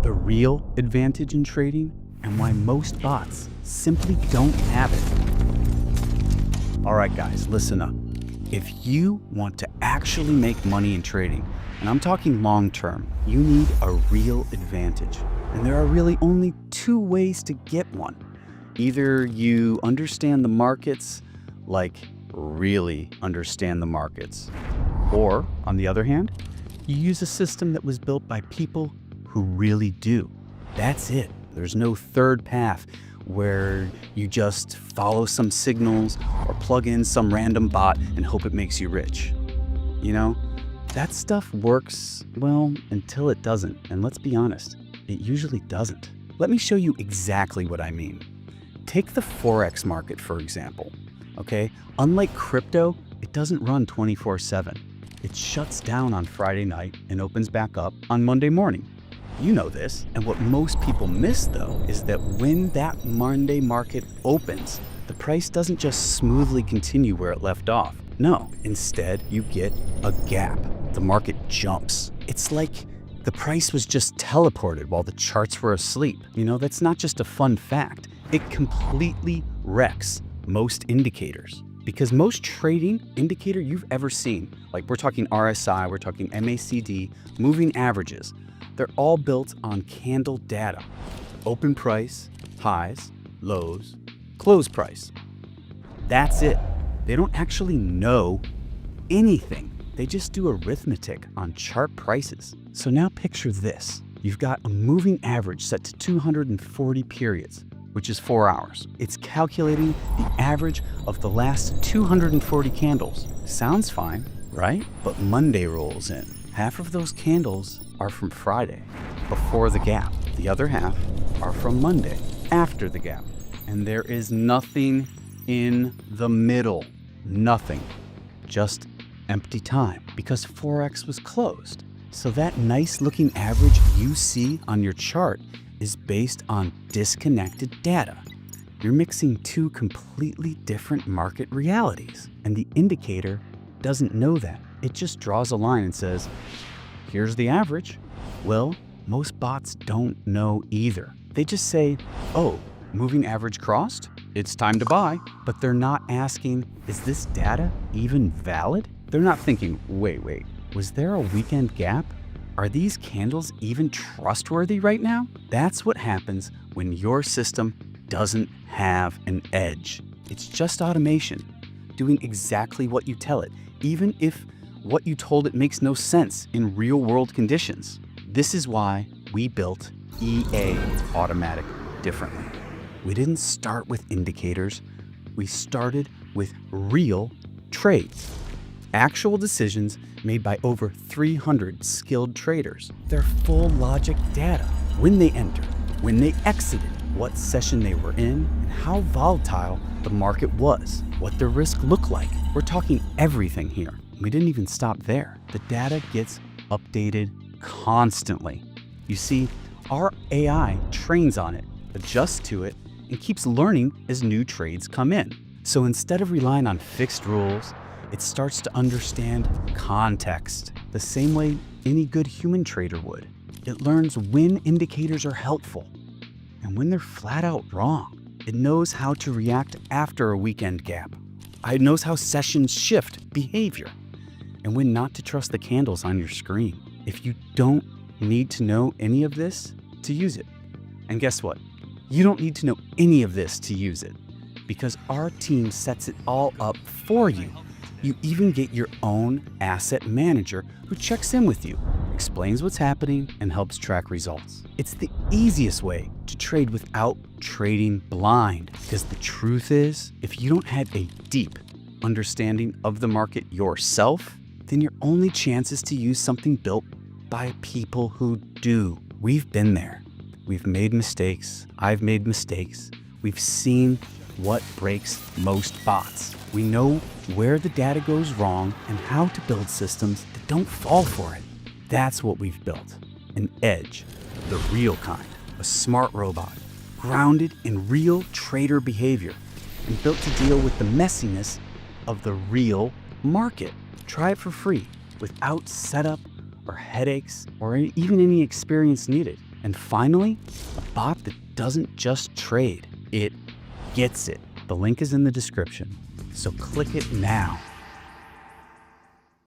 the real advantage in trading and why most bots simply don't have it. All right, guys, listen up. If you want to actually make money in trading, and I'm talking long term, you need a real advantage. And there are really only two ways to get one. Either you understand the markets, like really understand the markets, or on the other hand, you use a system that was built by people who really do. That's it. There's no third path where you just follow some signals or plug in some random bot and hope it makes you rich. You know, that stuff works, well, until it doesn't. And let's be honest, it usually doesn't. Let me show you exactly what I mean. Take the Forex market, for example. Okay, unlike crypto, it doesn't run 24/7. It shuts down on Friday night and opens back up on Monday morning. You know this, and what most people miss though is that when that Monday market opens, the price doesn't just smoothly continue where it left off. No, instead you get a gap. The market jumps. It's like the price was just teleported while the charts were asleep. You know, that's not just a fun fact. It completely wrecks most indicators. Because most trading indicator you've ever seen, like we're talking RSI, we're talking MACD, moving averages, they're all built on candle data. Open price, highs, lows, close price. That's it. They don't actually know anything. They just do arithmetic on chart prices. So now picture this. You've got a moving average set to 240 periods, which is 4 hours. It's calculating the average of the last 240 candles. Sounds fine, right? But Monday rolls in. Half of those candles are from Friday, before the gap. The other half are from Monday, after the gap. And there is nothing in the middle. Nothing. Just empty time, because Forex was closed. So that nice looking average you see on your chart is based on disconnected data. You're mixing two completely different market realities, and the indicator doesn't know that. It just draws a line and says, here's the average. Well, most bots don't know either. They just say, oh, moving average crossed, it's time to buy. But they're not asking, is this data even valid? They're not thinking, wait, was there a weekend gap? Are these candles even trustworthy right now? That's what happens when your system doesn't have an edge. It's just automation, doing exactly what you tell it, even if what you told it makes no sense in real-world conditions. This is why we built EA Automatic differently. We didn't start with indicators. We started with real trades. Actual decisions made by over 300 skilled traders. Their full logic data, when they entered, when they exited, what session they were in, and how volatile the market was, what the risk looked like. We're talking everything here. We didn't even stop there. The data gets updated constantly. You see, our AI trains on it, adjusts to it, and keeps learning as new trades come in. So instead of relying on fixed rules, it starts to understand context, the same way any good human trader would. It learns when indicators are helpful and when they're flat out wrong. It knows how to react after a weekend gap. It knows how sessions shift behavior and when not to trust the candles on your screen. If you don't need to know any of this to use it. And guess what? You don't need to know any of this to use it, because our team sets it all up for you. You even get your own asset manager who checks in with you, explains what's happening, and helps track results. It's the easiest way to trade without trading blind, because the truth is, if you don't have a deep understanding of the market yourself, then your only chance is to use something built by people who do. We've been there. We've made mistakes. I've made mistakes. We've seen what breaks most bots. We know where the data goes wrong and how to build systems that don't fall for it. That's what we've built. An edge, the real kind, a smart robot, grounded in real trader behavior and built to deal with the messiness of the real market. Try it for free, without setup or headaches or even any experience needed. And finally, a bot that doesn't just trade, it gets it. The link is in the description, so click it now.